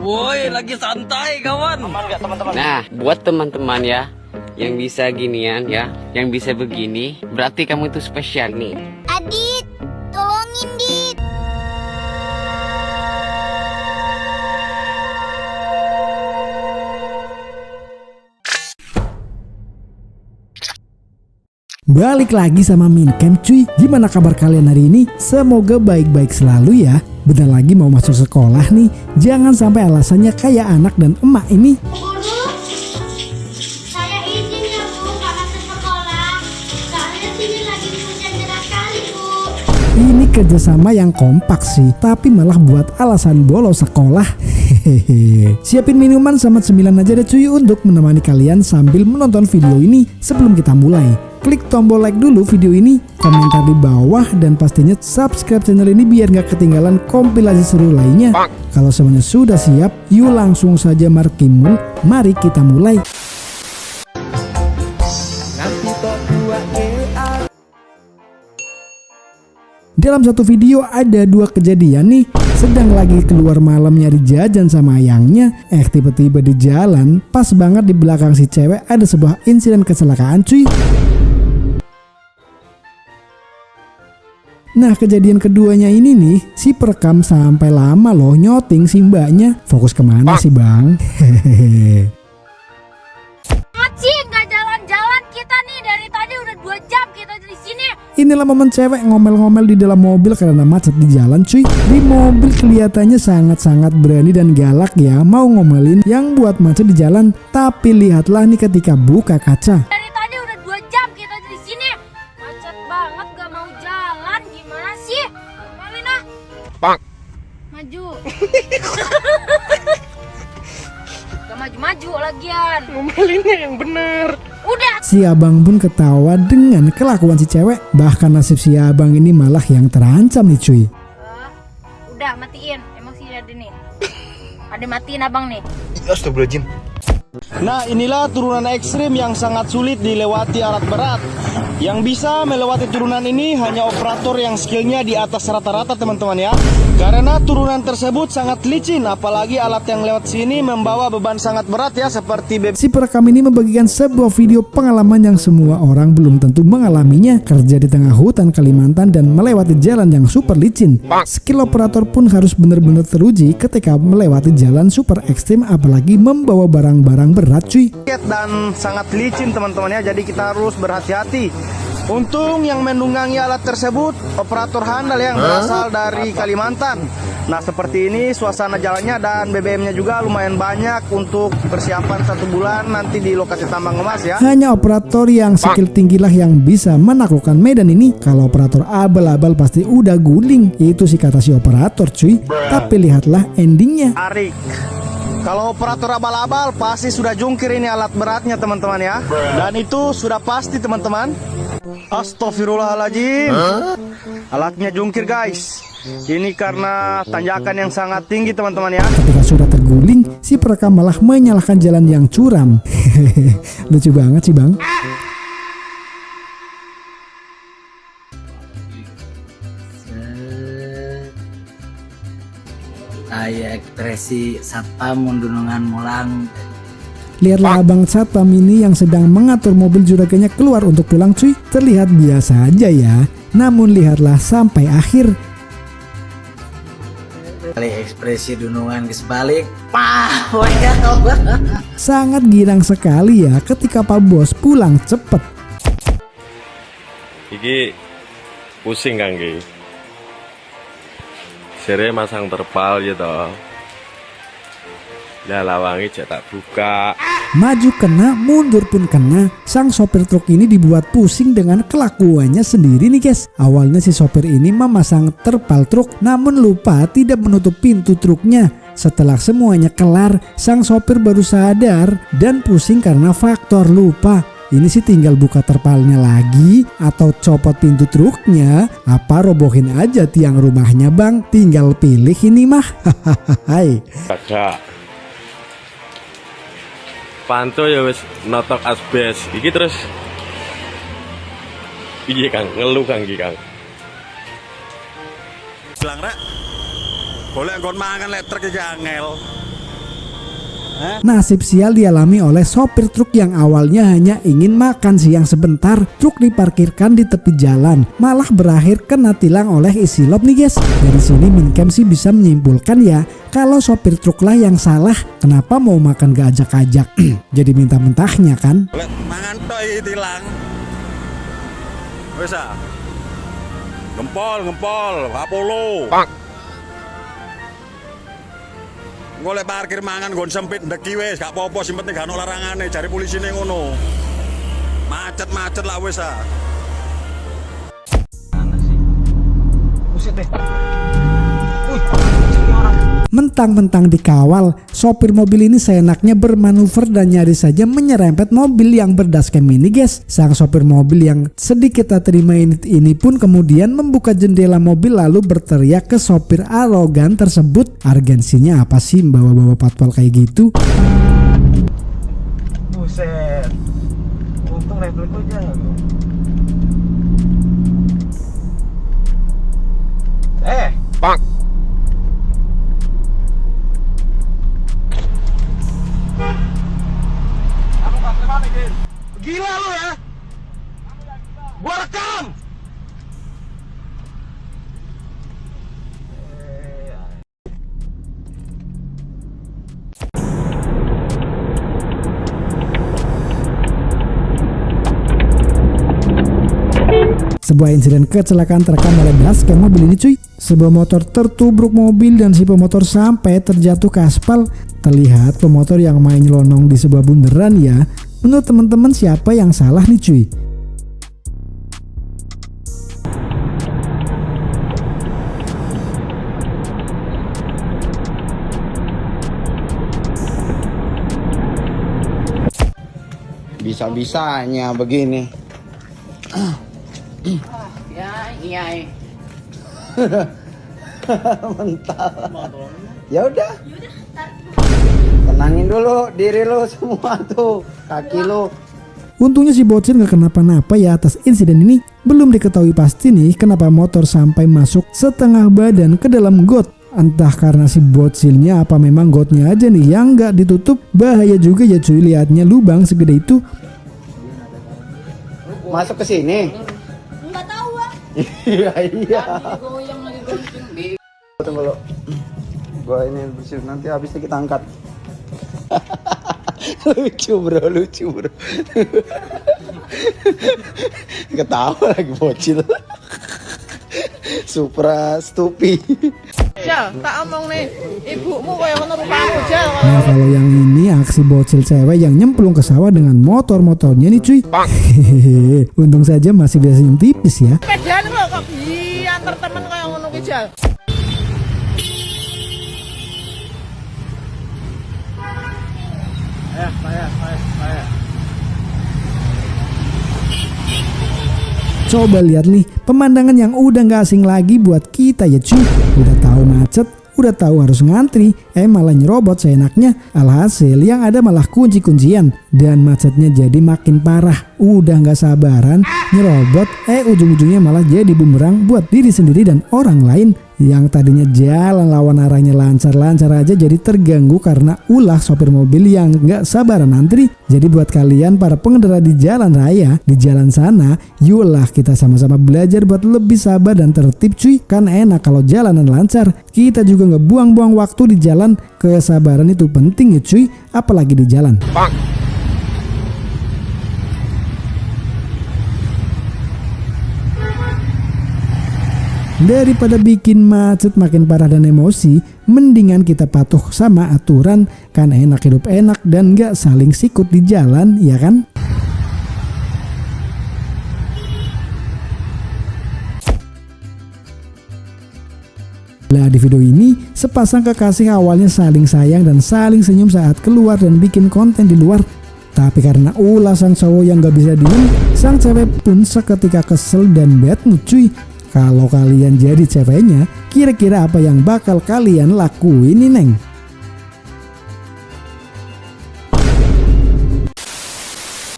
Woi, lagi santai kawan. Aman nggak teman-teman? Nah, buat teman-teman ya, yang bisa ginian ya, yang bisa begini, berarti kamu itu spesial nih. Adit, tolongin Dit. Balik lagi sama Mincamp cuy. Gimana kabar kalian hari ini? Semoga baik-baik selalu ya. Bentar lagi mau masuk sekolah nih. Jangan sampai alasannya kayak anak dan emak ini. Guru, saya izin ya Bu, karena ke sekolah. Soalnya sini lagi hujan deras kali Bu. Ini kerjasama yang kompak sih, tapi malah buat alasan bolos sekolah. Hehehe. Siapin minuman sama cemilan aja deh cuy untuk menemani kalian sambil menonton video ini. Sebelum kita mulai, klik tombol like dulu video ini, komentar di bawah, dan pastinya subscribe channel ini biar gak ketinggalan kompilasi seru lainnya. Kalau semuanya sudah siap, yuk langsung saja markimul. Mari kita mulai. Dalam satu video ada dua kejadian nih. Sedang lagi keluar malam nyari jajan sama ayangnya, tiba-tiba di jalan, pas banget di belakang si cewek ada sebuah insiden kecelakaan cuy. Nah, kejadian keduanya ini nih, si perekam sampai lama loh nyoting si mbaknya. Fokus kemana sih bang? Hehehe. Aci, nggak jalan-jalan kita nih dari tadi udah 2 jam kita di sini. Inilah momen cewek ngomel-ngomel di dalam mobil karena macet di jalan cuy. Di mobil kelihatannya sangat-sangat berani dan galak ya, mau ngomelin yang buat macet di jalan. Tapi lihatlah nih ketika buka kaca. Dari tadi udah 2 jam kita di sini. Macet banget, gak mau jalan. Gimana sih? Malin ah. Pak. Maju. Gak maju-maju lagian. Ngomelinnya yang bener. Udah. Si abang pun ketawa dengan kelakuan si cewek. Bahkan nasib si abang ini malah yang terancam nih cuy. Udah matiin. Emosi ada nih. Ada matiin abang nih. Astagfirullahaladzim. Nah, inilah turunan ekstrim yang sangat sulit dilewati alat berat. Yang bisa melewati turunan ini hanya operator yang skillnya di atas rata-rata teman-teman ya. Karena turunan tersebut sangat licin, apalagi alat yang lewat sini membawa beban sangat berat ya, seperti Si perekam ini membagikan sebuah video pengalaman yang semua orang belum tentu mengalaminya. Kerja di tengah hutan Kalimantan dan melewati jalan yang super licin. Skill operator pun harus benar-benar teruji ketika melewati jalan super ekstrim, apalagi membawa barang-barang berat cuy. dan sangat licin teman-teman ya, jadi kita harus berhati-hati. Untung yang menunggangi alat tersebut operator handal yang berasal dari Kalimantan. Nah, seperti ini suasana jalannya dan BBM-nya juga lumayan banyak untuk persiapan 1 bulan nanti di lokasi tambang emas ya. Hanya operator yang skill tinggilah yang bisa menaklukkan medan ini. Kalau operator abal-abal pasti udah guling. Itu sih kata si operator cuy. Tapi lihatlah endingnya. Arik. Kalau operator abal-abal pasti sudah jungkir ini alat beratnya teman-teman ya. Dan itu sudah pasti teman-teman. Astagfirullahaladzim. Alatnya jungkir guys. Ini karena tanjakan yang sangat tinggi teman-teman ya. Ketika sudah terguling, si perekam malah menyalahkan jalan yang curam. Lucu banget sih bang. Kayak ekspresi satpam mundunungan mulang. Lihatlah abang satpam ini yang sedang mengatur mobil juragannya keluar untuk pulang cuy. Terlihat biasa aja ya. Namun lihatlah sampai akhir. Kali ekspresi dunungan ke sebalik. Pah, Sangat girang sekali ya ketika Pak Bos pulang cepet. Iki pusing kan Ki. Sere masang terpal ya toh. Lah lawangi cetak buka. Maju kena, mundur pun kena. Sang sopir truk ini dibuat pusing dengan kelakuannya sendiri nih guys. Awalnya si sopir ini memasang terpal truk, namun lupa tidak menutup pintu truknya. Setelah semuanya kelar, sang sopir baru sadar dan pusing karena faktor lupa. Ini sih tinggal buka terpalnya lagi atau copot pintu truknya, apa robohin aja tiang rumahnya bang. Tinggal pilih ini mah. Hahaha. Kagak. Panto ya wis notok asbes. Iki terus iya Kang, ngeluh Kang iki Kang. Bilang Ra. Golek nggon mangan lek truk iki angel. Nasib sial dialami oleh sopir truk yang awalnya hanya ingin makan siang sebentar. Truk diparkirkan di tepi jalan, malah berakhir kena tilang oleh isilop nih guys. Dari sini Mincam sih bisa menyimpulkan ya, kalau sopir truk lah yang salah. Kenapa mau makan gak ajak-ajak? Jadi minta mentahnya kan? Lek mangan tok iki tilang. Wis ah. Ngempol, Apollo. Golek parkir mangan nggon sempit ndeki wis gak apa-apa, sing penting gak ono larangane, jare polisine ngono. Macet-macet lah wis ah. Mentang-mentang dikawal, sopir mobil ini seenaknya bermanuver dan nyaris saja menyerempet mobil yang berdaskem mini guys. Sang sopir mobil yang sedikit tak terima ini pun kemudian membuka jendela mobil lalu berteriak ke sopir arogan tersebut. Argensinya apa sih bawa-bawa patwal kayak gitu? Buset. Untung refleks aja. Pak. Gila lu ya. Gua rekam. Sebuah insiden kecelakaan terekam oleh dashcam mobil ini cuy. Sebuah motor tertubruk mobil dan si pemotor sampai terjatuh ke aspal. Terlihat pemotor yang main nyelonong di sebuah bundaran ya. Menurut teman-teman siapa yang salah nih cuy? Bisa-bisanya begini. Iya. Mental. Ya udah. Tenangin dulu diri lo semua tuh, kaki lo. Untungnya si bocil gak kenapa-napa ya atas insiden ini. Belum diketahui pasti nih kenapa motor sampai masuk setengah badan ke dalam got. Entah karena si bocilnya apa memang gotnya aja nih yang gak ditutup. Bahaya juga ya cuy, liatnya lubang segede itu. Masuk ke sini. Enggak tahu ah. Iya. Goyang lagi gonceng. Tunggu lo. Gua ini bersih nanti habisnya kita angkat. lucu bro. Ketawa lagi bocil. Supra stupi. Jal, tak omong nih, ibumu kayak ngono rupamu Jal. Nah kalau yang ini aksi bocil cewek yang nyemplung ke sawah dengan motor-motornya nih cuy. Hehehe, untung saja masih biasa tipis ya. Pedan lo kok antar temen kayak ngono ki Jal. Coba lihat nih pemandangan yang udah gak asing lagi buat kita ya cuy. Udah tahu macet, udah tahu harus ngantri, malah nyerobot seenaknya. Alhasil yang ada malah kunci-kuncian dan macetnya jadi makin parah. Udah gak sabaran nyerobot, ujung-ujungnya malah jadi bumerang buat diri sendiri dan orang lain. Yang tadinya jalan lawan arahnya lancar-lancar aja jadi terganggu karena ulah sopir mobil yang gak sabaran antri. Jadi buat kalian para pengendara di jalan raya, di jalan sana, yuklah kita sama-sama belajar buat lebih sabar dan tertib cuy. Kan enak kalau jalanan lancar, kita juga gak buang-buang waktu di jalan. Kesabaran itu penting ya cuy, apalagi di jalan. Daripada bikin macet makin parah dan emosi, mendingan kita patuh sama aturan. Kan enak hidup enak dan gak saling sikut di jalan, ya kan? Nah di video ini, sepasang kekasih awalnya saling sayang dan saling senyum saat keluar dan bikin konten di luar. Tapi karena ulah sang cowok yang gak bisa diem, sang cewek pun seketika kesel dan bad mood cuy. Kalau kalian jadi ceweknya, kira-kira apa yang bakal kalian lakuin nih neng?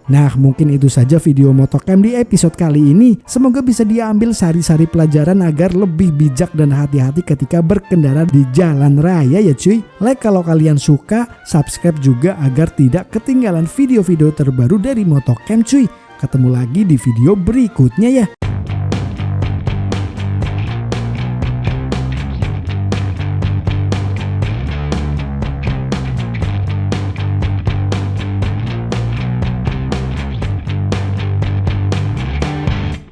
Nah, mungkin itu saja video Motocam di episode kali ini. Semoga bisa diambil sari-sari pelajaran agar lebih bijak dan hati-hati ketika berkendara di jalan raya ya cuy. Like kalau kalian suka, subscribe juga agar tidak ketinggalan video-video terbaru dari Motocam cuy. Ketemu lagi di video berikutnya ya.